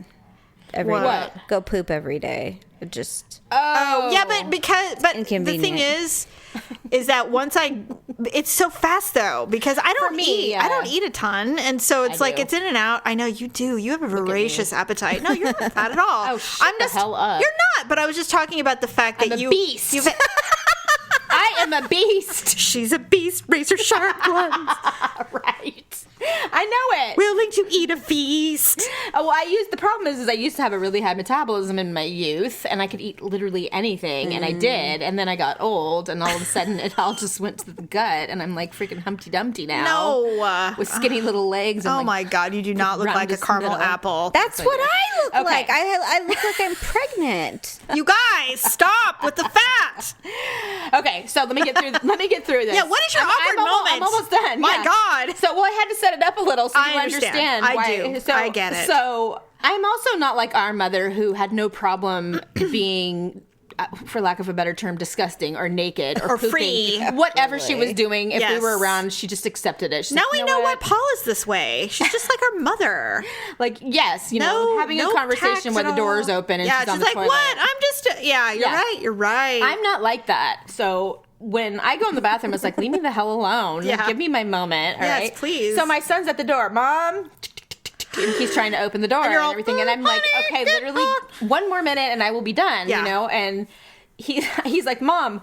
What? Go poop every day. It just Oh, yeah, but the thing Inconvenient. is that once it's so fast though because I don't me, I don't eat a ton, and so it's like do. it's in and out. I know you do. You have a voracious appetite. No, you're not fat at all. Oh, shut the hell up. You're not. But I was just talking about the fact that I'm a you beast. you've- I am a beast. She's a beast, razor sharp ones. Right. I know it. Willing to eat a feast. Well, the problem is I used to have a really high metabolism in my youth, and I could eat literally anything, and I did, and then I got old, and all of a sudden it all just went to the gut, and I'm like freaking Humpty Dumpty now. No. With skinny little legs. And Oh like, my God, you do not look like a roundest caramel middle. apple. that's what I look Okay. like. I look like I'm pregnant. You guys, stop with the fat. Okay, so let me get through this. Yeah, what is your awkward moment? I'm almost done. My yeah. God. So, I had to set it up a little so I you understand. why. I do. So, I get it. So, I'm also not like our mother who had no problem being, for lack of a better term, disgusting or naked or pooping. free. Whatever she was doing, if we Yes. were around, she just accepted it. She's Now like, we "You know why Paula's this way. She's just like her mother. Like, yes, No, having no a conversation tact where the at door all. is open and yeah, she's on she's the like, toilet. what? I'm just, you're right. I'm not like that. So when I go in the bathroom, it's like, leave me the hell alone. Yeah. Give me my moment. All Yes, right? please. So my son's at the door. Mom. And he's trying to open the door and, you're all, everything. And I'm like, "Honey, okay, get literally up." 1 more minute and I will be done, Yeah. And he's like, Mom,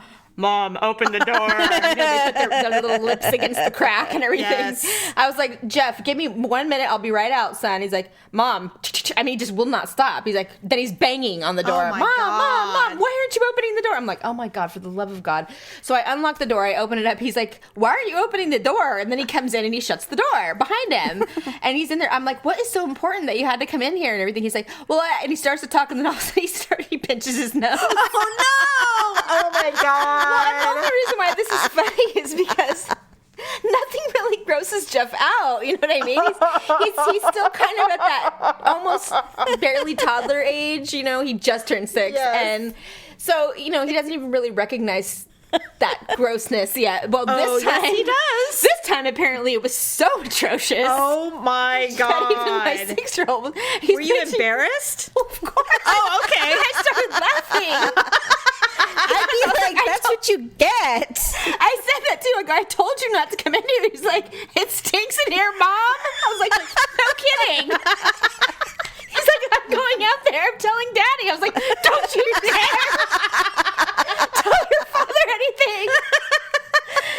open the door. They put their little lips against the crack and everything. Yes. I was like, Jeff, give me 1 minute. I'll be right out, son. He's like, Mom, he just will not stop. He's like, then he's banging on the door. Oh my Mom, God. why aren't you opening the door? I'm like, oh my God, for the love of God. So I unlock the door. I open it up. He's like, why are you opening the door? And then he comes in and he shuts the door behind him. And he's in there. I'm like, what is so important that you had to come in here and everything? He's like, well, and he starts to talk and then all of a sudden he pinches his nose. Oh, no. Oh, my God. Well, the only reason why this is funny is because nothing really grosses Jeff out. You know what I mean? He's still kind of at that almost barely toddler age. He just turned 6. Yes. And so, he doesn't even really recognize that grossness yet. Well, Oh, this time yes, he does. This time, apparently, it was so atrocious. Oh, my that God. even my 6-year-old was. Were you embarrassed? Of course. Oh, okay. I started laughing. I'd be like, that's what you get. I said that too. Like, I told you not to come in here. He's like, it stinks in here, Mom. I was like, no kidding. He's like, I'm going out there. I'm telling Daddy. I was like, don't you dare tell your father anything.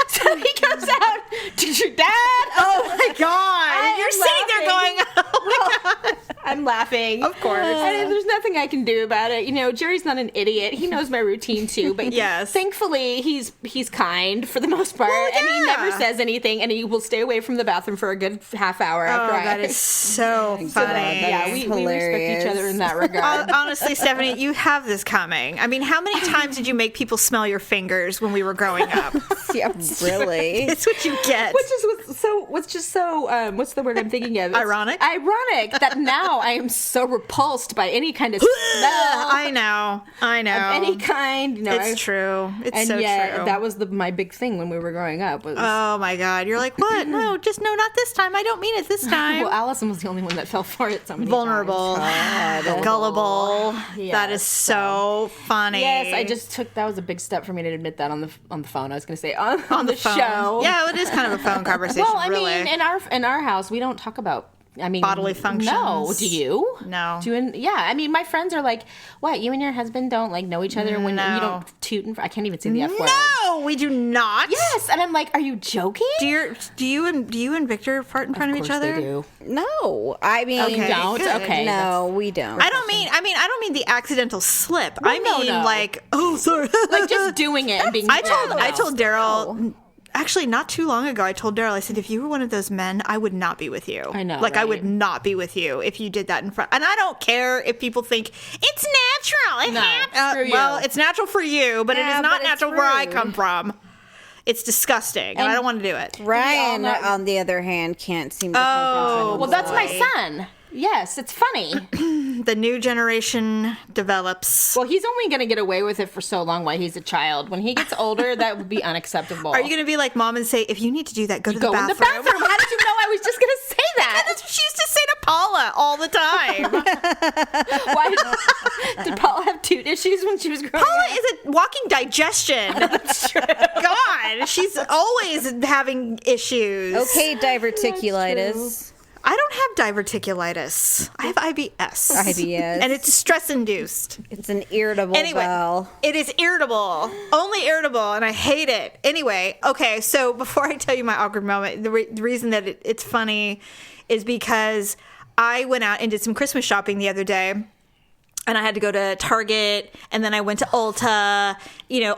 So he comes out. Did your dad? Oh, my God. You're sitting there going, oh, my God. I'm I'm laughing. Of course. And there's nothing I can do about it. You know, Jerry's not an idiot. He knows my routine too. But thankfully, he's kind for the most part. Well, and he never says anything. And he will stay away from the bathroom for a good half hour after that is so funny. We respect each other in that regard. Honestly, Stephanie, you have this coming. I mean, how many times did you make people smell your fingers when we were growing up? Yeah, really. It's what you get. What's the word I'm thinking of? Ironic that now I am so repulsed by any kind of smell. I know. Of any kind. You know, it's true. It's so true. That was my big thing when we were growing up. Oh my God. You're like, what? No, not this time. I don't mean it this time. Well, Allison was the only one that fell for it so many Vulnerable. times. Gullible. Yes, that is so funny. Yes, that was a big step for me to admit that on the phone. I was going to say on the show. Yeah, it is kind of a phone conversation. Well, I mean, in our house, we don't talk about bodily functions. No, do you? No. I mean, my friends are like, "What? You and your husband don't know each other when you don't toot?" I can't even say the F word. No, we do not. Yes, and I'm like, "Are you joking?" Do you and Victor fart in front of each other? They do. No, I mean, you don't. Good. Okay, no, we don't. I don't mean the accidental slip. Well, I mean like, oh, sorry, like just doing it and being. I told Daryl. Actually, not too long ago, I told Daryl, I said, if you were one of those men, I would not be with you. I know, Like, right? I would not be with you if you did that in front. And I don't care if people think, it's natural. Well, it's natural for you, but it is not natural where I come from. It's disgusting, and I don't want to do it. Ryan, on the other hand, can't seem to well, that's my son. Yes, it's funny. The new generation develops. Well, he's only going to get away with it for so long while he's a child. When he gets older, that would be unacceptable. Are you going to be like Mom and say, if you need to do that, go to the bathroom? Go in the bathroom. How did you know I was just going to say that? That's what she used to say to Paula all the time. Why did Paula have toot issues when she was growing up? Paula is a walking digestion. That's true. God, she's always having issues. Okay, diverticulitis. I don't have diverticulitis. I have IBS. And it's stress-induced. It's an irritable bowel. It is irritable. Only irritable, and I hate it. Anyway, okay, so before I tell you my awkward moment, the reason that it's funny is because I went out and did some Christmas shopping the other day. And I had to go to Target, and then I went to Ulta,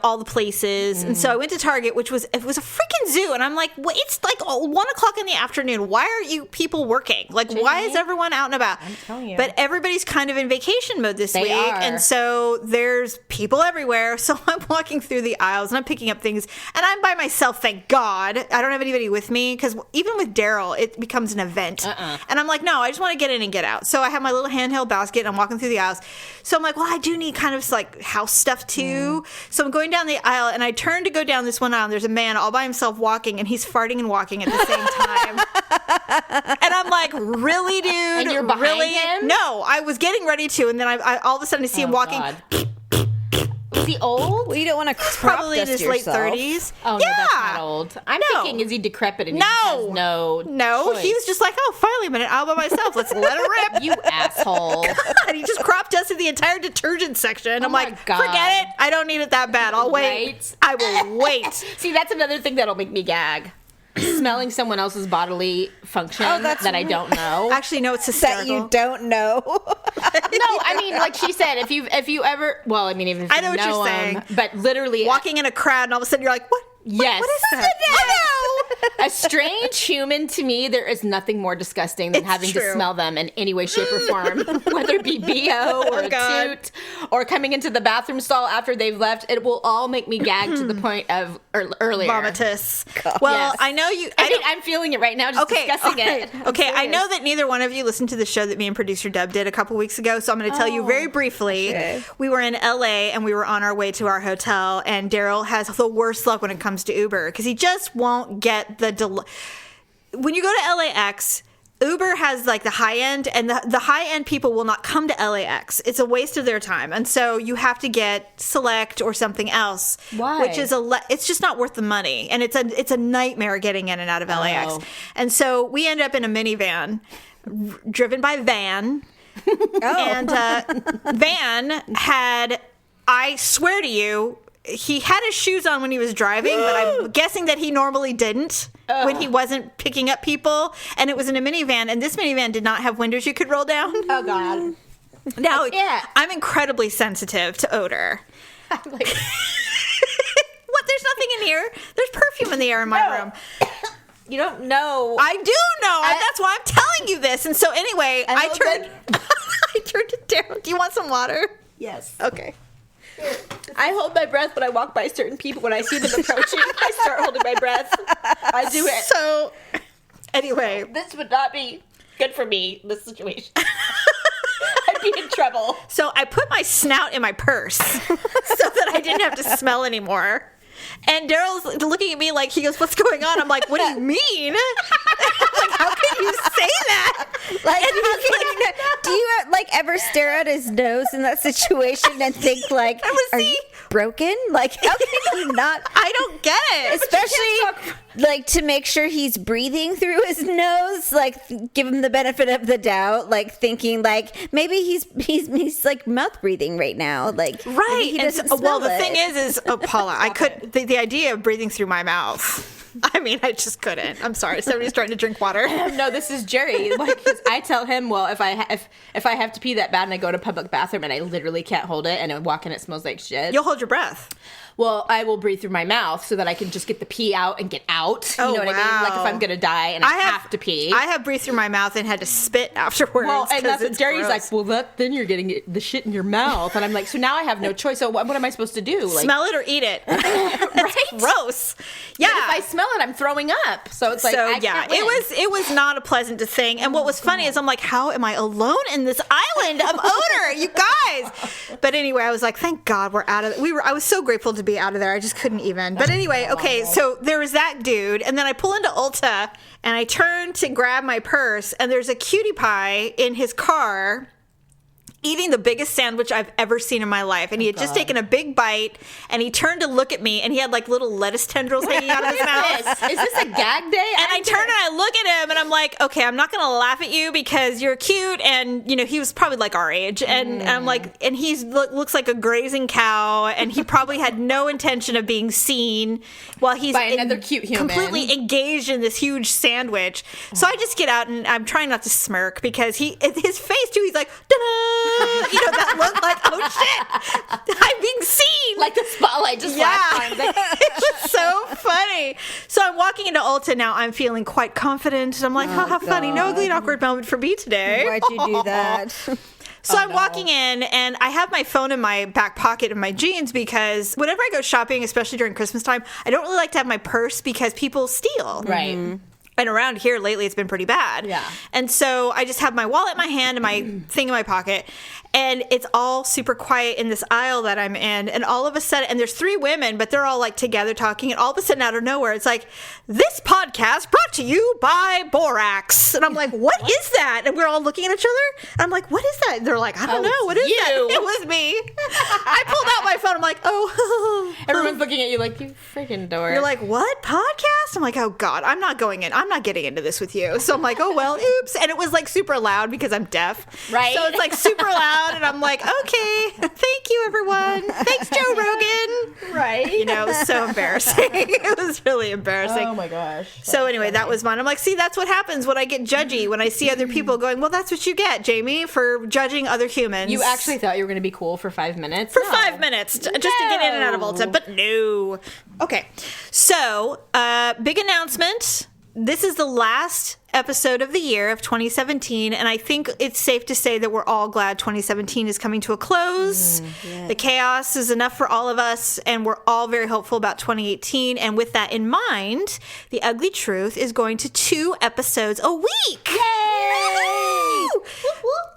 all the places. And so I went to Target, it was a freaking zoo. And I'm like, well, it's like 1:00 in the afternoon. Why are you people working? Like, why is everyone out and about? I'm telling you. But everybody's kind of in vacation mode this week. Are. And so there's people everywhere. So I'm walking through the aisles, and I'm picking up things. And I'm by myself, thank God. I don't have anybody with me, because even with Daryl, it becomes an event. And I'm like, no, I just want to get in and get out. So I have my little handheld basket, and I'm walking through the aisles. So I'm like, well, I do need kind of like house stuff too. So I'm going down the aisle, and I turn to go down this one aisle, and there's a man all by himself walking, and he's farting and walking at the same time. And I'm like, really, dude? And you're behind him? No, I was getting ready to, and then I all of a sudden I see him walking. God. Is he old? Well, you don't want to probably in his late 30s. Oh, yeah. No, that's not old. I'm thinking, is he decrepit and he has no choice? He was just like, oh, finally, I'm in an aisle by myself. Let's let it rip. You asshole. God, he just crop dusted the entire detergent section. I'm like, God. Forget it. I don't need it that bad. I'll wait. Right? I will wait. See, that's another thing that'll make me gag. Smelling someone else's bodily function that I don't know. Actually, no, it's hysterical. That you don't know. No, I mean, like she said, if you ever, well, I mean, even if you I know what you're saying, but literally walking in a crowd, and all of a sudden you're like, what? Yes. What is that? A strange human, to me, there is nothing more disgusting than having to smell them in any way, shape, or form. Whether it be BO or a toot or coming into the bathroom stall after they've left, it will all make me gag to the point of earlier. Vomitus. Well, yes. I know you... I'm feeling it right now, just discussing it. Okay, I know that neither one of you listened to the show that me and producer Deb did a couple weeks ago, so I'm going to tell you very briefly. Okay. We were in LA, and we were on our way to our hotel, and Daryl has the worst luck when it comes to Uber, because he just won't get the when you go to LAX, Uber has like the high end, and the high end people will not come to LAX. It's a waste of their time, and so you have to get Select or something else. Why? Which is it's just not worth the money, and it's a nightmare getting in and out of LAX. And so we end up in a minivan driven by Van, and Van had, I swear to you, he had his shoes on when he was driving, but I'm guessing that he normally didn't when he wasn't picking up people. And it was in a minivan, and this minivan did not have windows you could roll down. Oh, God. Now, I'm incredibly sensitive to odor. I'm like... What? There's nothing in here. There's perfume in the air in my room. You don't know. I do know. That's why I'm telling you this. And so anyway, I turned it down. Do you want some water? Yes. Okay. I hold my breath when I walk by certain people. When I see them approaching, I start holding my breath. I do it. So, anyway. This would not be good for me, this situation. I'd be in trouble. So I put my snout in my purse so that I didn't have to smell anymore. And Daryl's looking at me like, he goes, what's going on? I'm like, what do you mean? I'm like, how can you say that? Like, do you like ever stare at his nose in that situation and think like, are you broken? Like, how can you not? I don't get it. Especially like to make sure he's breathing through his nose, like give him the benefit of the doubt, like thinking like maybe he's like mouth breathing right now, like right. He doesn't Well, the it. thing is Paula, I could the idea of breathing through my mouth. I mean, I just couldn't. I'm sorry. Somebody's trying to drink water. No, this is Jerry. Like, 'cause I tell him, well, if I have to pee that bad and I go to a public bathroom and I literally can't hold it and I walk in, it smells like shit. You'll hold your breath. Well, I will breathe through my mouth so that I can just get the pee out and get out. You know what I mean? Like if I'm gonna die and I have to pee. I have breathed through my mouth and had to spit afterwards. Well, and that's what Jerry's gross. like, well, then you're getting the shit in your mouth. And I'm like, so now I have no choice. So what am I supposed to do? Like, smell it or eat it. That's gross. Yeah. But if I smell it, I'm throwing up. So it's like, I can't win. it was not a pleasant thing. And what was funny is I'm like, how am I alone in this island of odor, you guys? But anyway, I was like, thank God we're out of it. I was so grateful to be out of there. I just couldn't even. But anyway, okay, so there was that dude, and then I pull into Ulta and I turn to grab my purse, and there's a cutie pie in his car eating the biggest sandwich I've ever seen in my life. And he had just taken a big bite, and he turned to look at me, and he had like little lettuce tendrils hanging out of his mouth. Is this a gag day? And I turn and I look at him, and I'm like, okay, I'm not going to laugh at you because you're cute. And, you know, he was probably like our age. And I'm like, and he looks like a grazing cow, and he probably had no intention of being seen while he's by another cute human. Completely engaged in this huge sandwich. So I just get out, and I'm trying not to smirk because his face too, he's like, da-da! You know, that look like, oh shit, I'm being seen. Like the spotlight just flashed. It was so funny. So I'm walking into Ulta now. I'm feeling quite confident. I'm like, how funny. No ugly and awkward moment for me today. Why'd you do that? So I'm walking in, and I have my phone in my back pocket of my jeans because whenever I go shopping, especially during Christmas time, I don't really like to have my purse because people steal. Right. Mm-hmm. And around here lately, it's been pretty bad. Yeah. And so I just have my wallet in my hand and my thing in my pocket. And it's all super quiet in this aisle that I'm in. And all of a sudden, and there's 3 women, but they're all like together talking. And all of a sudden, out of nowhere, it's like, this podcast brought to you by Borax. And I'm like, what is that? And we're all looking at each other. And I'm like, what is that? And they're like, I don't know. What is that? It was me. I pulled out my phone. I'm like, oh. Everyone's looking at you like, you freaking dork. You're like, what? Podcast? I'm like, oh, God, I'm not going in. I'm not getting into this with you. So I'm like, oh, well, oops. And it was like super loud because I'm deaf. Right. So it's like super loud. And I'm like, okay, thank you, everyone. Thanks, Joe Rogan. Right. You know, it was so embarrassing. It was really embarrassing. Oh, my gosh. So anyway, that was mine. I'm like, see, that's what happens when I get judgy, when I see other people going, well, that's what you get, Jamie, for judging other humans. You actually thought you were going to be cool for 5 minutes? For 5 minutes, just to get in and out of Ulta. But no. Okay. So, big announcement. This is the last episode of the year of 2017, and I think it's safe to say that we're all glad 2017 is coming to a close. The chaos is enough for all of us, and we're all very hopeful about 2018. And with that in mind, The Ugly Truth is going to 2 episodes a week. Yay!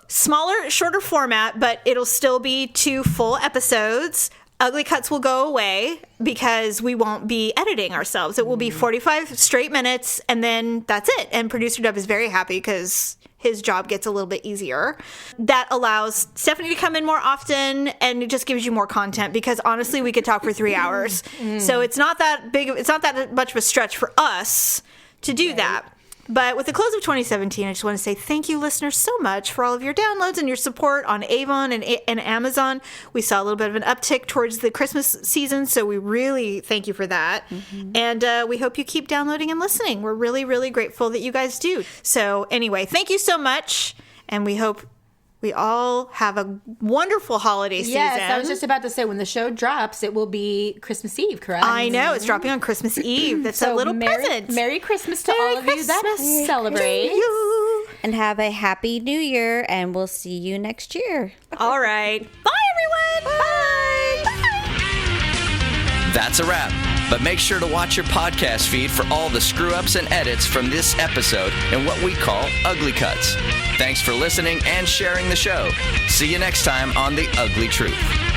Smaller, shorter format, but it'll still be 2 full episodes. Ugly Cuts will go away because we won't be editing ourselves. It will be 45 straight minutes, and then that's it. And Producer Dub is very happy because his job gets a little bit easier. That allows Stephanie to come in more often, and it just gives you more content because honestly, we could talk for 3 hours. So it's not that big. It's not that much of a stretch for us to do that. But with the close of 2017, I just want to say thank you, listeners, so much for all of your downloads and your support on Avon and Amazon. We saw a little bit of an uptick towards the Christmas season, so we really thank you for that. Mm-hmm. And we hope you keep downloading and listening. We're really, really grateful that you guys do. So anyway, thank you so much, and we hope we all have a wonderful holiday season. Yes, I was just about to say, when the show drops, it will be Christmas Eve, correct? I know, it's dropping on Christmas Eve. That's a little present. Merry Christmas to all of you that celebrate. And have a happy new year, and we'll see you next year. All right. Bye, everyone. Bye. Bye. That's a wrap. But make sure to watch your podcast feed for all the screw-ups and edits from this episode and what we call Ugly Cuts. Thanks for listening and sharing the show. See you next time on The Ugly Truth.